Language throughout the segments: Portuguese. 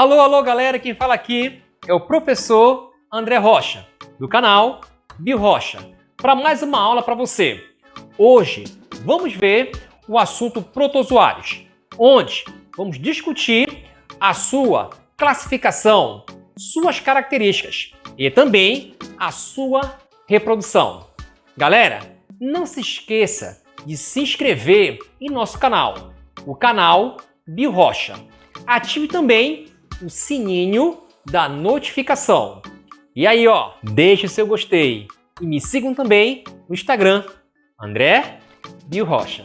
Alô, alô, galera, quem fala aqui é o professor André Rocha, do canal BioRocha, para mais uma aula para você. Hoje vamos ver o assunto protozoários, onde vamos discutir a sua classificação, suas características e também a sua reprodução. Galera, não se esqueça de se inscrever em nosso canal, o canal BioRocha. Ative também o sininho da notificação. E aí, ó, deixe o seu gostei e me sigam também no Instagram, André BioRocha.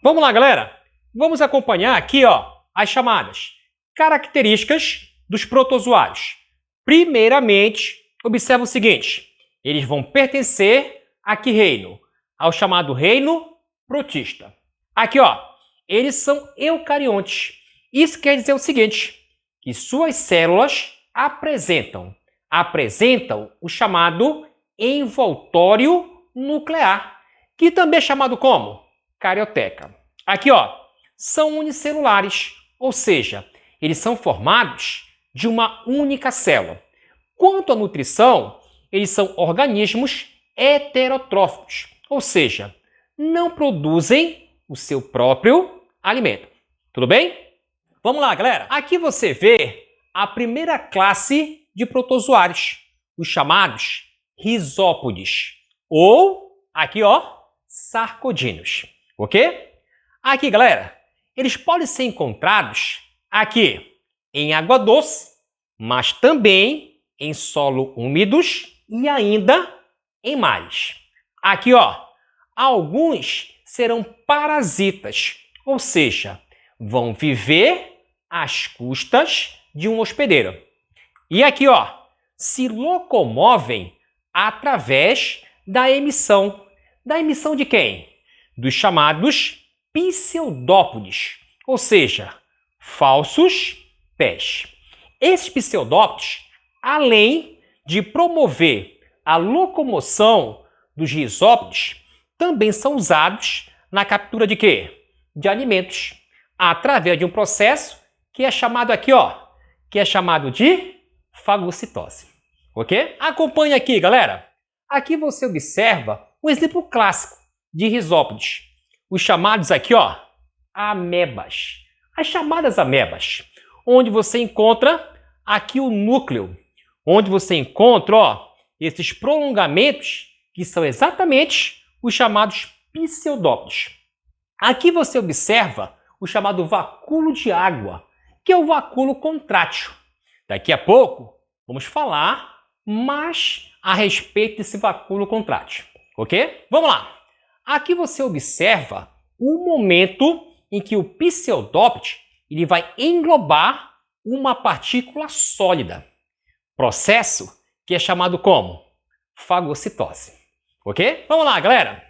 Vamos lá, galera. Vamos acompanhar aqui, ó, as chamadas características dos protozoários. Primeiramente, observa o seguinte: eles vão pertencer a que reino? Ao chamado reino protista. Aqui, ó, eles são eucariontes. Isso quer dizer o seguinte, que suas células apresentam o chamado envoltório nuclear, que também é chamado como? Carioteca. Aqui, ó, são unicelulares, ou seja, eles são formados de uma única célula. Quanto à nutrição, eles são organismos heterotróficos, ou seja, não produzem o seu próprio alimento. Tudo bem? Vamos lá, galera. Aqui você vê a primeira classe de protozoários, os chamados rizópodes, ou aqui, ó, sarcodinos, ok? Aqui, galera, eles podem ser encontrados aqui em água doce, mas também em solo úmidos e ainda em mares. Aqui, ó, alguns serão parasitas, ou seja, vão viver às custas de um hospedeiro. E aqui, ó, se locomovem através da emissão. Da emissão de quem? Dos chamados pseudópodes, ou seja, falsos pés. Esses pseudópodes, além de promover a locomoção dos rizópodes, também são usados na captura de quê? De alimentos, através de um processo que é chamado aqui, ó, que é chamado de fagocitose. Ok? Acompanhe aqui, galera. Aqui você observa um exemplo clássico de rizópodes, os chamados aqui, ó, amebas. As chamadas amebas, onde você encontra aqui o núcleo, onde você encontra, ó, esses prolongamentos que são exatamente os chamados pseudópodes. Aqui você observa o chamado vacúolo de água, que é o vacúolo contrátil. Daqui a pouco vamos falar mais a respeito desse vacúolo contrátil, ok? Vamos lá. Aqui você observa o momento em que o pseudópode ele vai englobar uma partícula sólida. Processo que é chamado como? Fagocitose. Ok? Vamos lá, galera.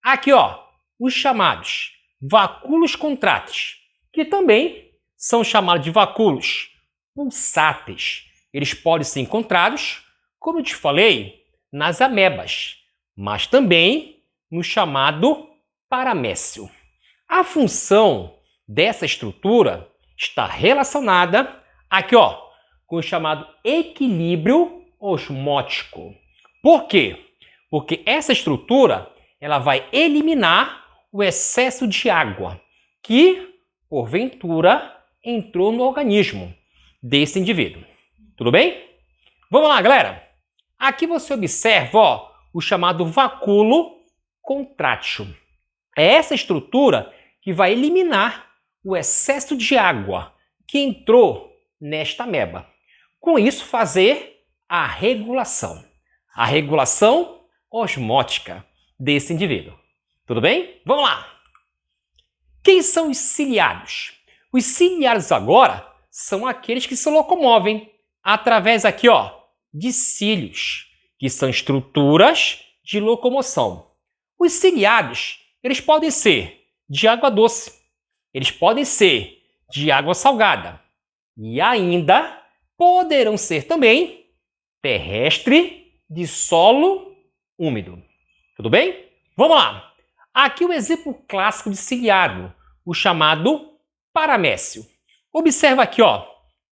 Aqui, ó, os chamados vacúolos contráteis, que também são chamados de vacúolos pulsáteis. Eles podem ser encontrados, como eu te falei, nas amebas, mas também no chamado paramécio. A função dessa estrutura está relacionada aqui, ó, com o chamado equilíbrio osmótico. Por quê? Porque essa estrutura ela vai eliminar o excesso de água que, porventura, entrou no organismo desse indivíduo. Tudo bem? Vamos lá, galera. Aqui você observa, ó, o chamado vacúolo contrátil. É essa estrutura que vai eliminar o excesso de água que entrou nesta ameba. Com isso, fazer a regulação osmótica desse indivíduo. Tudo bem? Vamos lá! Quem são os ciliados? Os ciliados agora são aqueles que se locomovem através aqui, ó, de cílios, que são estruturas de locomoção. Os ciliados, eles podem ser de água doce, eles podem ser de água salgada e ainda poderão ser também terrestre de solo úmido. Tudo bem? Vamos lá. Aqui o exemplo clássico de ciliado, o chamado paramécio. Observa aqui, ó.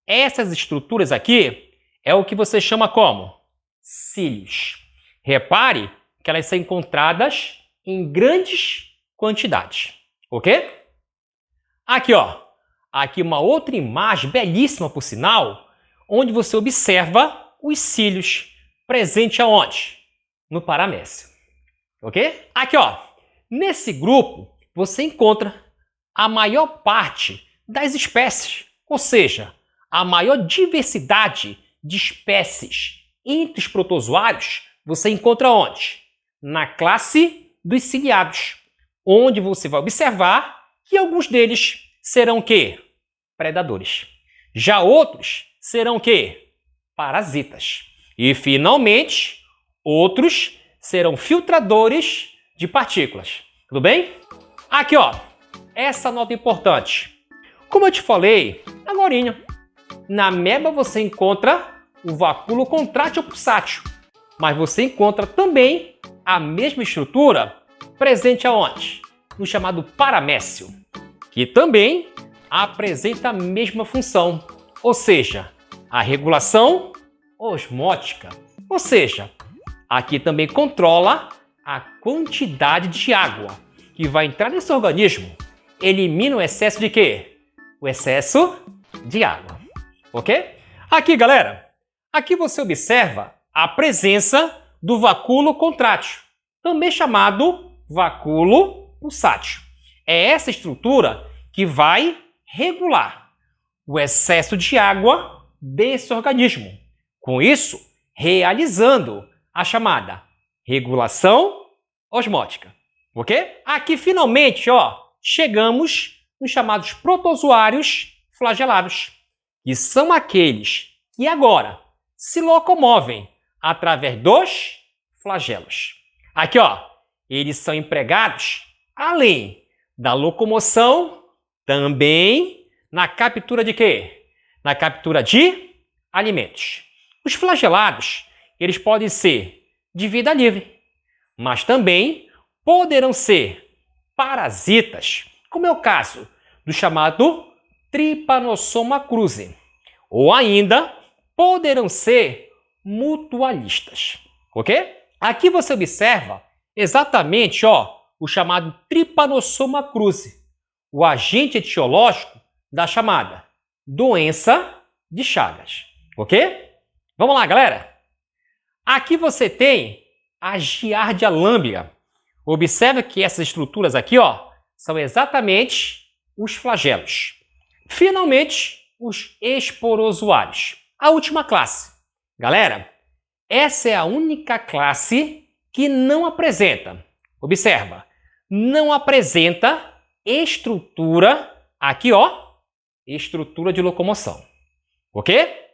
Essas estruturas aqui é o que você chama como cílios. Repare que elas são encontradas em grandes quantidades, ok? Aqui, ó. Aqui uma outra imagem belíssima, por sinal, onde você observa os cílios presentes aonde? No paramécio, ok? Aqui, ó. Nesse grupo, você encontra a maior parte das espécies, ou seja, a maior diversidade de espécies entre os protozoários você encontra onde? Na classe dos ciliados, onde você vai observar que alguns deles serão o quê? Predadores. Já outros serão o quê? Parasitas. E, finalmente, outros serão filtradores de partículas. Tudo bem? Aqui, ó, essa nota importante. Como eu te falei agorinha, na ameba você encontra o vacúolo contrátil pulsátil, mas você encontra também a mesma estrutura presente aonde? No chamado paramécio, que também apresenta a mesma função, ou seja, a regulação osmótica, ou seja, aqui também controla a quantidade de água que vai entrar nesse organismo, elimina o excesso de quê? O excesso de água, ok? Aqui, galera, aqui você observa a presença do vacúolo contrátil, também chamado vacúolo pulsátil. É essa estrutura que vai regular o excesso de água desse organismo. Com isso, realizando a chamada regulação osmótica. Ok? Aqui, finalmente, ó, chegamos nos chamados protozoários flagelados, que são aqueles que agora se locomovem através dos flagelos. Aqui, ó, eles são empregados, além da locomoção, também na captura de quê? Na captura de alimentos. Os flagelados, eles podem ser de vida livre, mas também poderão ser parasitas, como é o caso do chamado Trypanosoma cruzi, ou ainda poderão ser mutualistas, ok? Aqui você observa exatamente, ó, o chamado Trypanosoma cruzi, o agente etiológico da chamada doença de Chagas, ok? Vamos lá, galera. Aqui você tem a Giardia lamblia. Observe que essas estruturas aqui, ó, são exatamente os flagelos. Finalmente, os esporozoários. A última classe. Galera, essa é a única classe que não apresenta, observa, não apresenta estrutura, aqui ó, estrutura de locomoção, ok?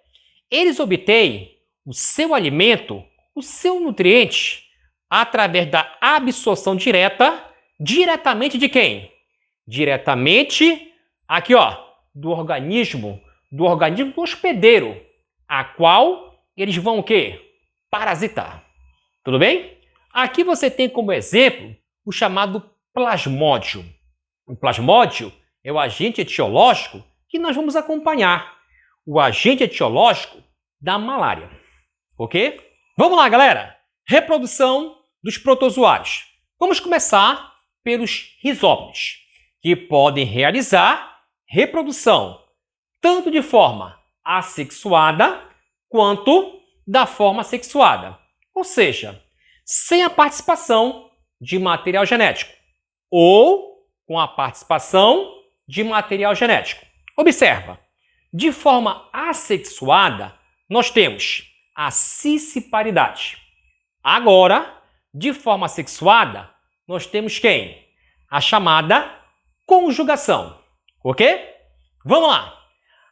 Eles obtêm o seu alimento, o seu nutriente, através da absorção direta, diretamente de quem? Diretamente, aqui ó, do organismo hospedeiro, a qual eles vão o quê? Parasitar. Tudo bem? Aqui você tem como exemplo o chamado plasmódio. O plasmódio é o agente etiológico que nós vamos acompanhar. O agente etiológico da malária. Ok? Vamos lá, galera! Reprodução dos protozoários. Vamos começar pelos rizópodes, que podem realizar reprodução tanto de forma assexuada quanto da forma sexuada, ou seja, sem a participação de material genético ou com a participação de material genético. Observa, de forma assexuada, nós temos a cisciparidade. Agora, de forma sexuada, nós temos quem? A chamada conjugação, ok? Vamos lá.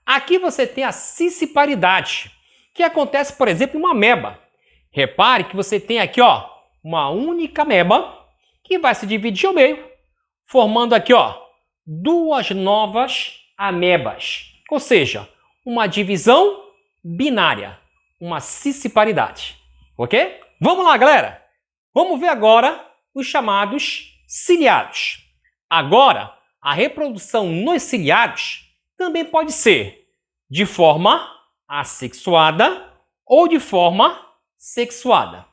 Aqui você tem a cisciparidade, que acontece, por exemplo, em uma ameba. Repare que você tem aqui, ó, uma única ameba que vai se dividir ao meio, formando aqui, ó, duas novas amebas. Ou seja, uma divisão binária, uma cisciparidade, ok? Vamos lá, galera! Vamos ver agora os chamados ciliados. Agora, a reprodução nos ciliados também pode ser de forma assexuada ou de forma sexuada.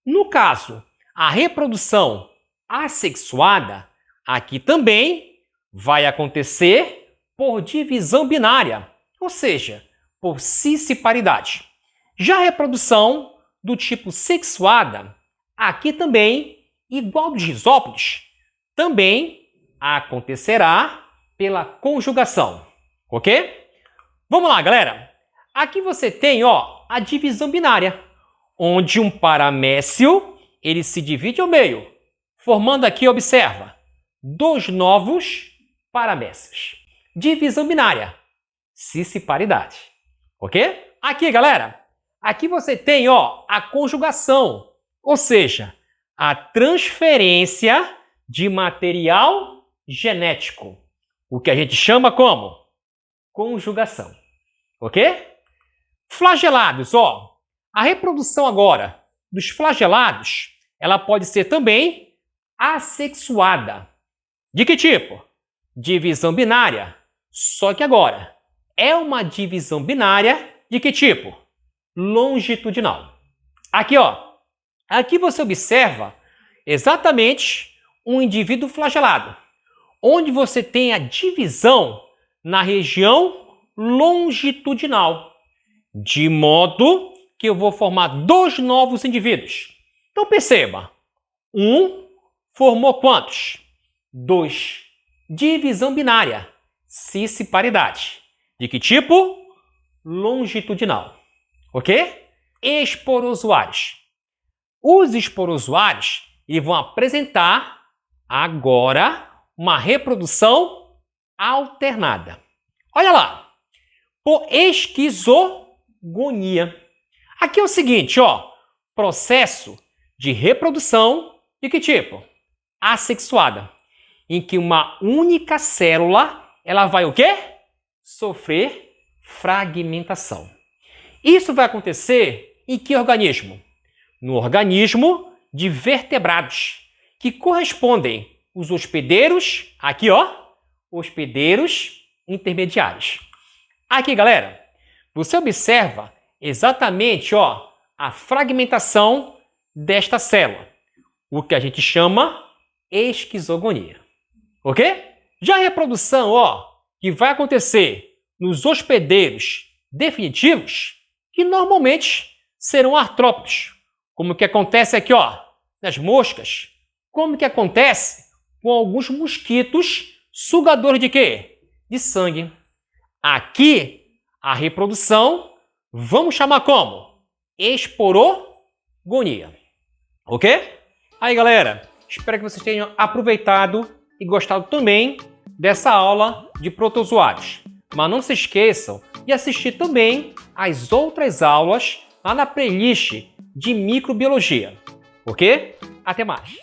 No caso, a reprodução assexuada, aqui também vai acontecer por divisão binária, ou seja, por cisparidade. Já a reprodução do tipo sexuada, aqui também, igual dos risópodes, também acontecerá pela conjugação, ok? Vamos lá, galera. Aqui você tem, a divisão binária, onde um paramécio ele se divide ao meio, formando aqui, observa, 2 novos paramécios. Divisão binária, cisparidade, ok? Aqui, galera, aqui você tem, a conjugação, ou seja, a transferência de material genético, o que a gente chama como conjugação, ok? Flagelados, a reprodução agora dos flagelados, ela pode ser também assexuada. De que tipo? Divisão binária. Só que agora, é uma divisão binária de que tipo? Longitudinal. Aqui, aqui você observa exatamente um indivíduo flagelado, onde você tem a divisão na região longitudinal, de modo que eu vou formar 2 novos indivíduos. Então perceba, um formou quantos? 2. Divisão binária, cisparidade. De que tipo? Longitudinal. Ok? Esporozoários. Os esporozoários vão apresentar agora uma reprodução alternada. Olha lá, por esquizogonia. Aqui é o seguinte, processo de reprodução de que tipo? Assexuada, em que uma única célula, ela vai o quê? Sofrer fragmentação. Isso vai acontecer em que organismo? No organismo de vertebrados, que correspondem os hospedeiros, aqui hospedeiros intermediários. Aqui, galera, você observa exatamente a fragmentação desta célula, o que a gente chama esquizogonia, ok? Já a reprodução, que vai acontecer nos hospedeiros definitivos, que normalmente serão artrópodes, como que acontece aqui, nas moscas, como que acontece com alguns mosquitos sugadores de quê? De sangue. Aqui, a reprodução, vamos chamar como? Esporogonia, ok? Aí, galera, espero que vocês tenham aproveitado e gostado também dessa aula de protozoários. Mas não se esqueçam de assistir também as outras aulas lá na playlist de microbiologia, ok? Até mais!